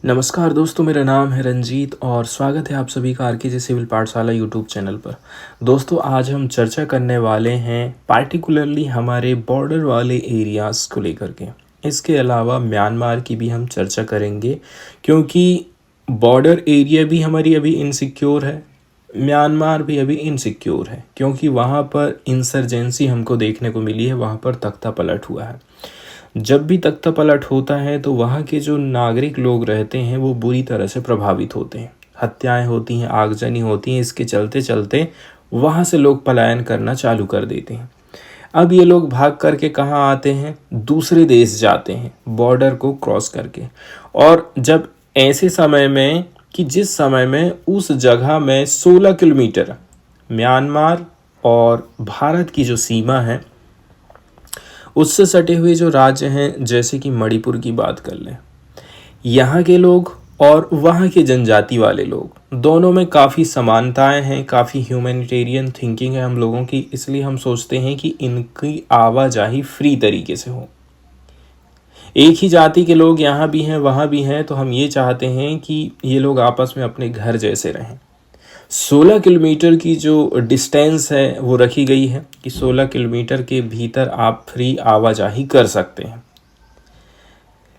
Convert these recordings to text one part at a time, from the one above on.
नमस्कार दोस्तों, मेरा नाम है रंजीत और स्वागत है आप सभी का आरकेजे सिविल पाठशाला यूट्यूब चैनल पर। दोस्तों, आज हम चर्चा करने वाले हैं पार्टिकुलरली हमारे बॉर्डर वाले एरियाज़ को लेकर के। इसके अलावा म्यांमार की भी हम चर्चा करेंगे क्योंकि बॉर्डर एरिया भी हमारी अभी इनसिक्योर है, म्यांमार भी अभी इनसिक्योर है क्योंकि वहाँ पर इंसर्जेंसी हमको देखने को मिली है, वहाँ पर तख्ता पलट हुआ है। जब भी तख्ता पलट होता है तो वहाँ के जो नागरिक लोग रहते हैं वो बुरी तरह से प्रभावित होते हैं, हत्याएं होती हैं, आगजनी होती हैं। इसके चलते चलते वहाँ से लोग पलायन करना चालू कर देते हैं। अब ये लोग भाग करके कहाँ आते हैं? दूसरे देश जाते हैं, बॉर्डर को क्रॉस करके। और जब ऐसे समय में कि जिस समय में उस जगह में 16 किलोमीटर म्यांमार और भारत की जो सीमा है उससे सटे हुए जो राज्य हैं, जैसे कि मणिपुर की बात कर लें, यहाँ के लोग और वहाँ के जनजाति वाले लोग दोनों में काफ़ी समानताएं हैं, काफ़ी ह्यूमैनिटेरियन थिंकिंग है हम लोगों की। इसलिए हम सोचते हैं कि इनकी आवाजाही फ्री तरीके से हो। एक ही जाति के लोग यहाँ भी हैं वहाँ भी हैं, तो हम ये चाहते हैं कि ये लोग आपस में अपने घर जैसे रहें। 16 किलोमीटर की जो डिस्टेंस है वो रखी गई है कि 16 किलोमीटर के भीतर आप फ्री आवाजाही कर सकते हैं।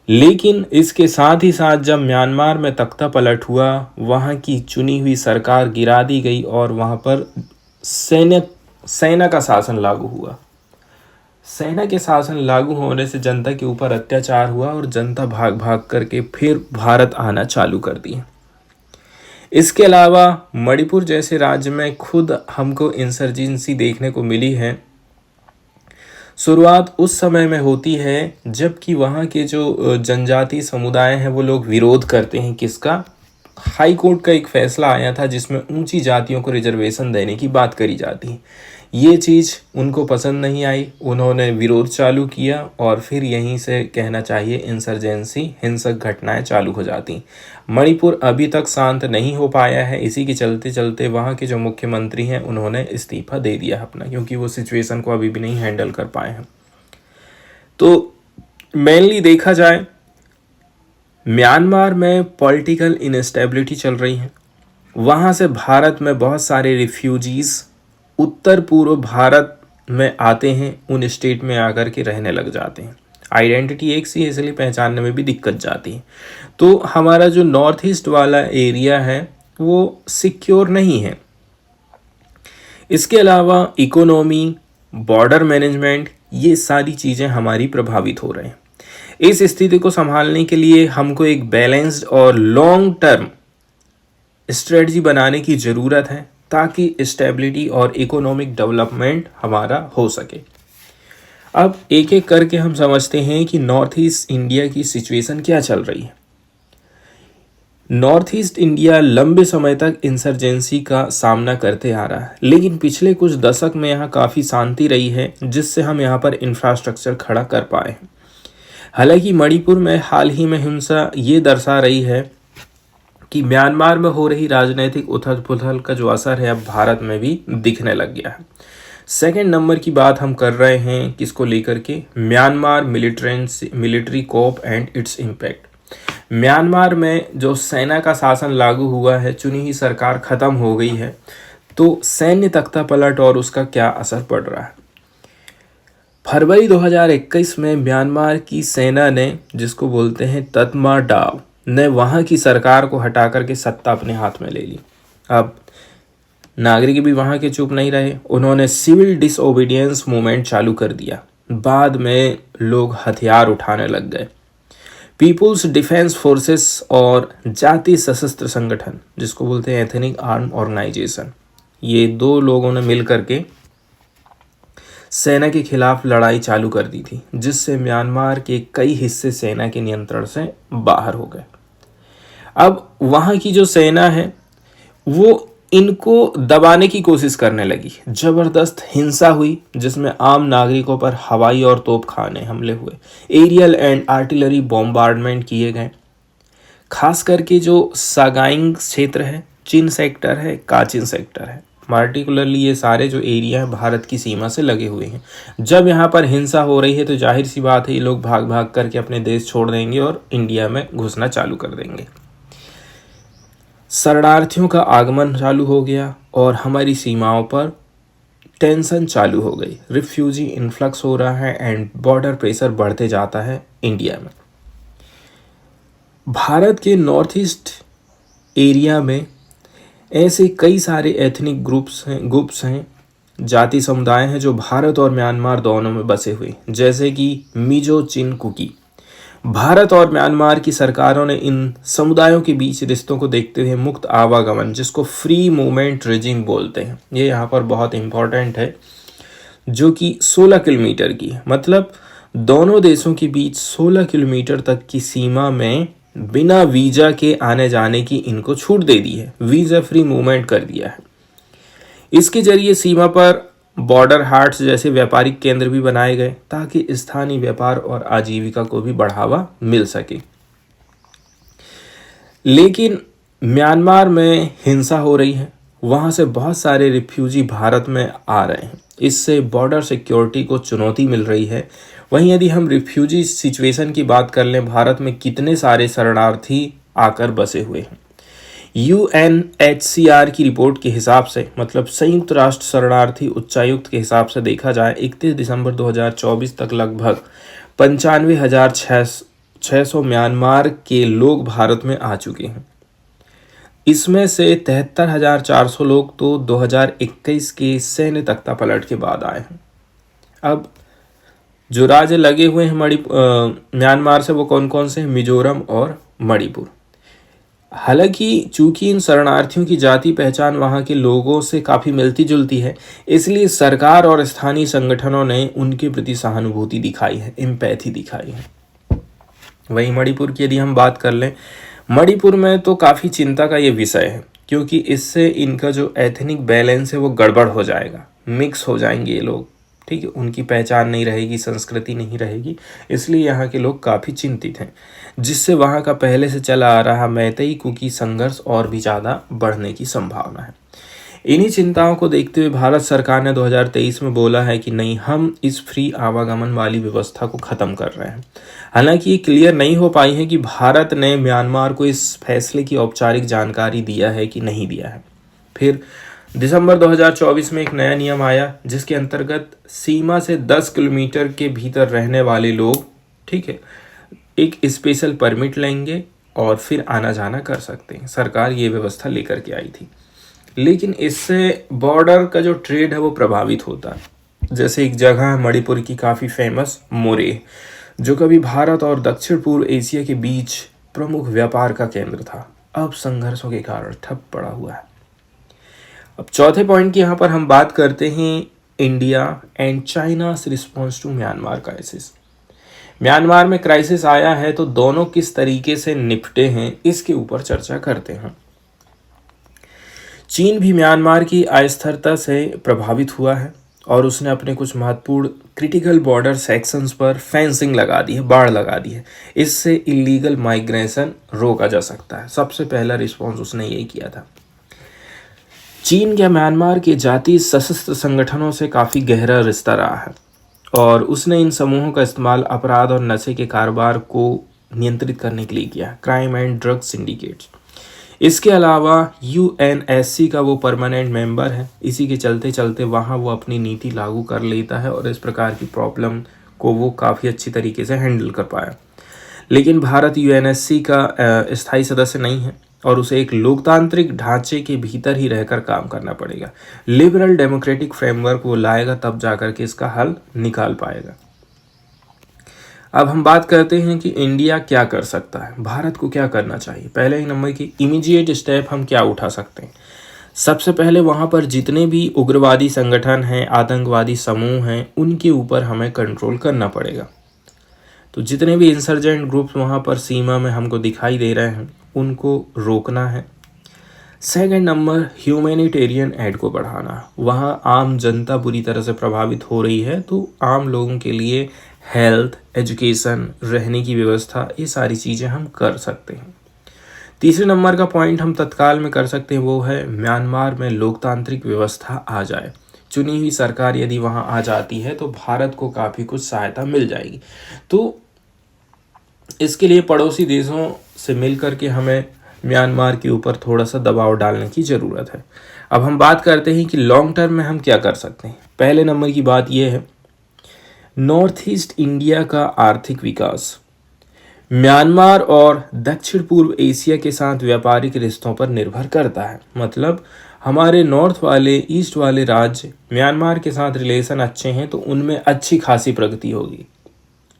लेकिन इसके साथ ही साथ जब म्यांमार में तख्ता पलट हुआ, वहाँ की चुनी हुई सरकार गिरा दी गई और वहाँ पर सेना का शासन लागू हुआ। सेना के शासन लागू होने से जनता के ऊपर अत्याचार हुआ और जनता भाग भाग करके फिर भारत आना चालू कर दी। इसके अलावा मणिपुर जैसे राज्य में खुद हमको इंसर्जेंसी देखने को मिली है। शुरुआत उस समय में होती है जबकि वहाँ के जो जनजाति समुदाय हैं वो लोग विरोध करते हैं। किसका? हाई कोर्ट का एक फैसला आया था जिसमें ऊंची जातियों को रिजर्वेशन देने की बात करी जाती है। ये चीज़ उनको पसंद नहीं आई, उन्होंने विरोध चालू किया और फिर यहीं से कहना चाहिए इंसर्जेंसी, हिंसक घटनाएं चालू हो जाती। मणिपुर अभी तक शांत नहीं हो पाया है। इसी के चलते चलते वहाँ के जो मुख्यमंत्री हैं उन्होंने इस्तीफा दे दिया अपना, क्योंकि वो सिचुएशन को अभी भी नहीं हैंडल कर पाए हैं। तो मेनली देखा जाए म्यांमार में पॉलिटिकल इनस्टेबिलिटी चल रही है। वहाँ से भारत में बहुत सारे रिफ्यूजीज़ उत्तर पूर्व भारत में आते हैं, उन स्टेट में आकर के रहने लग जाते हैं। आइडेंटिटी एक सी है, इसलिए पहचानने में भी दिक्कत जाती है। तो हमारा जो नॉर्थ ईस्ट वाला एरिया है वो सिक्योर नहीं है। इसके अलावा इकोनॉमी, बॉर्डर मैनेजमेंट, ये सारी चीज़ें हमारी प्रभावित हो रहे हैं। इस स्थिति को संभालने के लिए हमको एक बैलेंस्ड और लॉन्ग टर्म स्ट्रेटजी बनाने की ज़रूरत है ताकि स्टेबिलिटी और इकोनॉमिक डेवलपमेंट हमारा हो सके। अब एक एक करके हम समझते हैं कि नॉर्थ ईस्ट इंडिया की सिचुएशन क्या चल रही है। नॉर्थ ईस्ट इंडिया लंबे समय तक इंसर्जेंसी का सामना करते आ रहा है, लेकिन पिछले कुछ दशक में यहाँ काफ़ी शांति रही है, जिससे हम यहाँ पर इंफ्रास्ट्रक्चर खड़ा कर पाए हैं। हालांकि मणिपुर में हाल ही में हिंसा ये दर्शा रही है कि म्यांमार में हो रही राजनीतिक उथल पुथल का जो असर है अब भारत में भी दिखने लग गया है। सेकेंड नंबर की बात हम कर रहे हैं किसको लेकर के? Myanmar military coup and its impact. Myanmar में जो सेना का शासन लागू हुआ है, चुनी हुई सरकार ख़त्म हो गई है, तो सैन्य तख्ता पलट और उसका क्या असर पड़ रहा है। फरवरी 2021 में म्यांमार की सेना ने, जिसको बोलते हैं तत्माडाव, ने वहाँ की सरकार को हटा करके सत्ता अपने हाथ में ले ली। अब नागरिक भी वहाँ के चुप नहीं रहे, उन्होंने सिविल डिसओबीडियंस मूवमेंट चालू कर दिया। बाद में लोग हथियार उठाने लग गए। पीपुल्स डिफेंस फोर्सेस और जातीय सशस्त्र संगठन, जिसको बोलते हैं एथनिक आर्म ऑर्गेनाइजेशन, ये दो लोगों ने मिल करके सेना के खिलाफ लड़ाई चालू कर दी थी, जिससे म्यांमार के कई हिस्से सेना के नियंत्रण से बाहर हो गए। अब वहाँ की जो सेना है वो इनको दबाने की कोशिश करने लगी। ज़बरदस्त हिंसा हुई, जिसमें आम नागरिकों पर हवाई और तोपखाने हमले हुए, एरियल एंड आर्टिलरी बॉम्बार्डमेंट किए गए। खास करके जो सागाइंग क्षेत्र है, चिन सेक्टर है, काचिन सेक्टर है, पार्टिकुलरली ये सारे जो एरिया हैं भारत की सीमा से लगे हुए हैं। जब यहाँ पर हिंसा हो रही है तो जाहिर सी बात है ये लोग भाग भाग करके अपने देश छोड़ देंगे और इंडिया में घुसना चालू कर देंगे। शरणार्थियों का आगमन चालू हो गया और हमारी सीमाओं पर टेंशन चालू हो गई, रिफ्यूजी इन्फ्लक्स हो रहा है एंड बॉर्डर प्रेशर बढ़ते जाता है इंडिया में। भारत के नॉर्थ ईस्ट एरिया में ऐसे कई सारे एथनिक ग्रुप्स हैं, जाति समुदाय हैं जो भारत और म्यांमार दोनों में बसे हुए, जैसे कि मिजो चिन कुकी। भारत और म्यांमार की सरकारों ने इन समुदायों के बीच रिश्तों को देखते हुए मुक्त आवागमन, जिसको फ्री मूवमेंट रेजिम बोलते हैं, ये यहाँ पर बहुत इम्पोर्टेंट है, जो कि 16 किलोमीटर की है। मतलब दोनों देशों के बीच 16 किलोमीटर तक की सीमा में बिना वीज़ा के आने जाने की इनको छूट दे दी है, वीज़ा फ्री मूवमेंट कर दिया है। इसके जरिए सीमा पर बॉर्डर हाट्स जैसे व्यापारिक केंद्र भी बनाए गए ताकि स्थानीय व्यापार और आजीविका को भी बढ़ावा मिल सके। लेकिन म्यांमार में हिंसा हो रही है, वहाँ से बहुत सारे रिफ्यूजी भारत में आ रहे हैं, इससे बॉर्डर सिक्योरिटी को चुनौती मिल रही है। वहीं यदि हम रिफ्यूजी सिचुएशन की बात कर लें, भारत में कितने सारे शरणार्थी आकर बसे हुए हैं। UNHCR की रिपोर्ट के हिसाब से, मतलब संयुक्त राष्ट्र शरणार्थी उच्चायुक्त के हिसाब से देखा जाए 31 दिसंबर 2024 तक लगभग 95,600 म्यांमार के लोग भारत में आ चुके हैं। इसमें से 73,400 लोग तो 2021 के सैन्य तख्तापलट के बाद आए हैं। अब जो राज्य लगे हुए हैं म्यांमार से, वो कौन कौन से हैं? मिजोरम और मणिपुर। हालांकि चूंकि इन शरणार्थियों की जाति पहचान वहाँ के लोगों से काफ़ी मिलती जुलती है, इसलिए सरकार और स्थानीय संगठनों ने उनके प्रति सहानुभूति दिखाई है, एम्पैथी दिखाई है। वहीं मणिपुर की यदि हम बात कर लें, मणिपुर में तो काफ़ी चिंता का ये विषय है, क्योंकि इससे इनका जो एथनिक बैलेंस है वो गड़बड़ हो जाएगा, मिक्स हो जाएंगे ये लोग, ठीक है, उनकी पहचान नहीं रहेगी, संस्कृति नहीं रहेगी, इसलिए यहाँ के लोग काफ़ी चिंतित हैं, जिससे वहाँ का पहले से चला आ रहा मैतेई कुकी संघर्ष और भी ज़्यादा बढ़ने की संभावना है। इन्हीं चिंताओं को देखते हुए भारत सरकार ने 2023 में बोला है कि नहीं, हम इस फ्री आवागमन वाली व्यवस्था को ख़त्म कर रहे हैं। हालांकि ये क्लियर नहीं हो पाई है कि भारत ने म्यांमार को इस फैसले की औपचारिक जानकारी दिया है कि नहीं दिया है। फिर दिसंबर 2024 में एक नया नियम आया, जिसके अंतर्गत सीमा से 10 किलोमीटर के भीतर रहने वाले लोग, ठीक है, एक स्पेशल परमिट लेंगे और फिर आना जाना कर सकते हैं। सरकार ये व्यवस्था लेकर के आई थी, लेकिन इससे बॉर्डर का जो ट्रेड है वो प्रभावित होता है। जैसे एक जगह है मणिपुर की काफ़ी फेमस, मोरे, जो कभी भारत और दक्षिण पूर्व एशिया के बीच प्रमुख व्यापार का केंद्र था, अब संघर्षों के कारण ठप पड़ा हुआ है। अब चौथे पॉइंट की यहाँ पर हम बात करते हैं, India and China's response to Myanmar crisis. Myanmar में क्राइसिस आया है तो दोनों किस तरीके से निपटे हैं, इसके ऊपर चर्चा करते हैं। चीन भी म्यांमार की अस्थिरता से प्रभावित हुआ है और उसने अपने कुछ महत्वपूर्ण क्रिटिकल बॉर्डर सेक्शंस पर फेंसिंग लगा दी है, बाड़ लगा दी है। इससे इलीगल माइग्रेशन रोका जा सकता है। सबसे पहला रिस्पॉन्स उसने यही किया था। चीन का म्यांमार के जातीय सशस्त्र संगठनों से काफ़ी गहरा रिश्ता रहा है और उसने इन समूहों का इस्तेमाल अपराध और नशे के कारोबार को नियंत्रित करने के लिए किया, क्राइम एंड ड्रग सिंडिकेट्स। इसके अलावा UNSC का वो परमानेंट मेंबर है, इसी के चलते चलते वहाँ वो अपनी नीति लागू कर लेता है और इस प्रकार की प्रॉब्लम को वो काफ़ी अच्छी तरीके से हैंडल कर पाया। लेकिन भारत UNSC का स्थायी सदस्य नहीं है और उसे एक लोकतांत्रिक ढांचे के भीतर ही रहकर काम करना पड़ेगा। लिबरल डेमोक्रेटिक फ्रेमवर्क वो लाएगा, तब जाकर के इसका हल निकाल पाएगा। अब हम बात करते हैं कि इंडिया क्या कर सकता है, भारत को क्या करना चाहिए। पहले ही नंबर की इमीडिएट स्टेप हम क्या उठा सकते हैं। सबसे पहले वहाँ पर जितने भी उग्रवादी संगठन हैं, आतंकवादी समूह हैं, उनके ऊपर हमें कंट्रोल करना पड़ेगा। तो जितने भी इंसर्जेंट ग्रुप्स वहाँ पर सीमा में हमको दिखाई दे रहे हैं, उनको रोकना है। सेकंड नंबर, ह्यूमैनिटेरियन एड को बढ़ाना। वहाँ आम जनता बुरी तरह से प्रभावित हो रही है, तो आम लोगों के लिए हेल्थ, एजुकेशन, रहने की व्यवस्था, ये सारी चीज़ें हम कर सकते हैं। तीसरे नंबर का पॉइंट हम तत्काल में कर सकते हैं, वो है म्यांमार में लोकतांत्रिक व्यवस्था आ जाए। चुनी हुई सरकार यदि वहाँ आ जाती है तो भारत को काफ़ी कुछ सहायता मिल जाएगी। तो इसके लिए पड़ोसी देशों से मिल कर के हमें म्यांमार के ऊपर थोड़ा सा दबाव डालने की ज़रूरत है। अब हम बात करते हैं कि लॉन्ग टर्म में हम क्या कर सकते हैं। पहले नंबर की बात यह है, नॉर्थ ईस्ट इंडिया का आर्थिक विकास म्यांमार और दक्षिण पूर्व एशिया के साथ व्यापारिक रिश्तों पर निर्भर करता है। मतलब हमारे नॉर्थ वाले, ईस्ट वाले राज्य म्यांमार के साथ रिलेशन अच्छे हैं तो उनमें अच्छी खासी प्रगति होगी।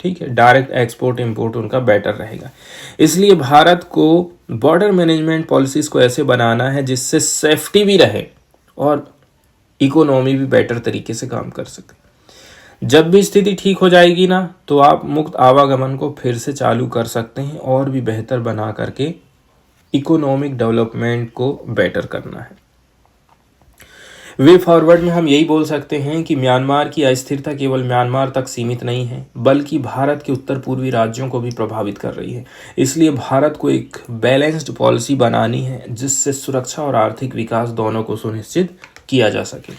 ठीक है, डायरेक्ट एक्सपोर्ट इंपोर्ट उनका बेटर रहेगा। इसलिए भारत को बॉर्डर मैनेजमेंट पॉलिसीज़ को ऐसे बनाना है जिससे सेफ्टी भी रहे और इकोनॉमी भी बेटर तरीके से काम कर सके। जब भी स्थिति ठीक हो जाएगी ना, तो आप मुक्त आवागमन को फिर से चालू कर सकते हैं और भी बेहतर बना करके इकोनॉमिक डेवलपमेंट को बेटर करना है। वे फॉरवर्ड में हम यही बोल सकते हैं कि म्यांमार की अस्थिरता केवल म्यांमार तक सीमित नहीं है, बल्कि भारत के उत्तर पूर्वी राज्यों को भी प्रभावित कर रही है। इसलिए भारत को एक बैलेंस्ड पॉलिसी बनानी है जिससे सुरक्षा और आर्थिक विकास दोनों को सुनिश्चित किया जा सके।